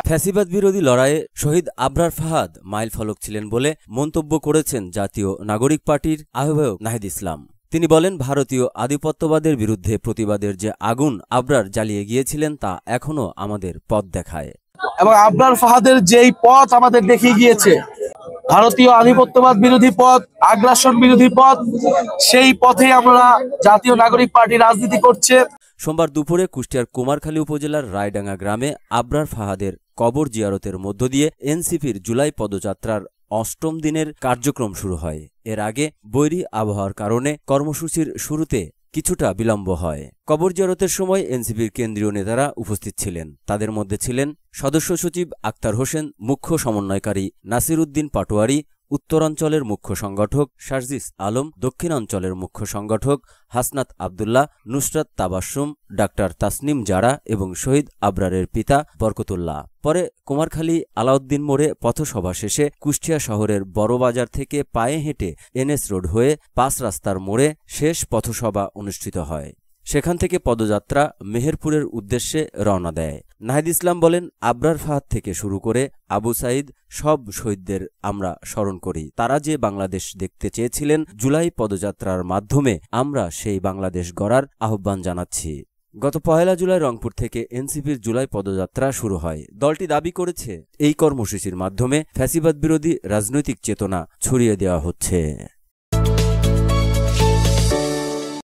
ফ্যাসিবাদ বিরোধী লড়াইয়ে শহীদ আবরার ফাহাদ মাইলফলক ছিলেন বলে মন্তব্য করেছেন জাতীয় নাগরিক পার্টির আহ্বায়ক নাহিদ ইসলাম। তিনি বলেন, ভারতীয় আধিপত্যবাদের বিরুদ্ধে প্রতিবাদের যে আগুন আবরার জ্বালিয়ে গিয়েছিলেন তা এখনো আমাদের পথ দেখায় এবং আবরার ফাহাদের যেই পথ আমাদের দেখিয়ে গিয়েছে, ভারতীয় আধিপত্যবাদ বিরোধী পথ, আগ্রাসন বিরোধী পথ, সেই পথে আমরা জাতীয় নাগরিক পার্টি রাজনীতি করছে। সোমবার দুপুরে কুষ্টিয়ার কুমারখালী উপজেলার রায়ডাঙ্গা গ্রামে আবরার ফাহাদের কবর জিয়ারতের মধ্য দিয়ে এনসিপির জুলাই পদযাত্রার ৮ম দিনের কার্যক্রম শুরু হয়। এর আগে বৈরী আবহাওয়ার কারণে কর্মসূচির শুরুতে কিছুটা বিলম্ব হয়। কবর জিয়ারতের সময় এনসিপির কেন্দ্রীয় নেতারা উপস্থিত ছিলেন। তাদের মধ্যে ছিলেন সদস্য সচিব আক্তার হোসেন, মুখ্য সমন্বয়কারী নাসির উদ্দিন পাটোয়ারি, উত্তরাঞ্চলের মুখ্য সংগঠক শারজিস আলম, দক্ষিণাঞ্চলের মুখ্য সংগঠক হাসনাত আবদুল্লাহ, নুসরাত তাবাসসুম, ডাক্তার তাসনিম জারা এবং শহীদ আবরারের পিতা বরকতুল্লাহ। পরে কুমারখালী আলাউদ্দিন মোড়ে পথসভা শেষে কুষ্টিয়া শহরের বড়বাজার থেকে পায়ে হেঁটে এনএস রোড হয়ে ৫ রাস্তার মোড়ে শেষ পথসভা অনুষ্ঠিত হয়। সেখান থেকে পদযাত্রা মেহেরপুরের উদ্দেশ্যে রওনা দেয়। নাহিদ ইসলাম বলেন, আবরার ফাহাদ থেকে শুরু করে আবু সাঈদ সব শহীদদের আমরা স্মরণ করি। তারা যে বাংলাদেশ দেখতে চেয়েছিলেন, জুলাই পদযাত্রার মাধ্যমে আমরা সেই বাংলাদেশ গড়ার আহ্বান জানাচ্ছি। গত ১ জুলাই রংপুর থেকে এনসিপির জুলাই পদযাত্রা শুরু হয়। দলটি দাবি করেছে, এই কর্মসূচির মাধ্যমে ফ্যাসিবাদ বিরোধী রাজনৈতিক চেতনা ছড়িয়ে দেওয়া হচ্ছে।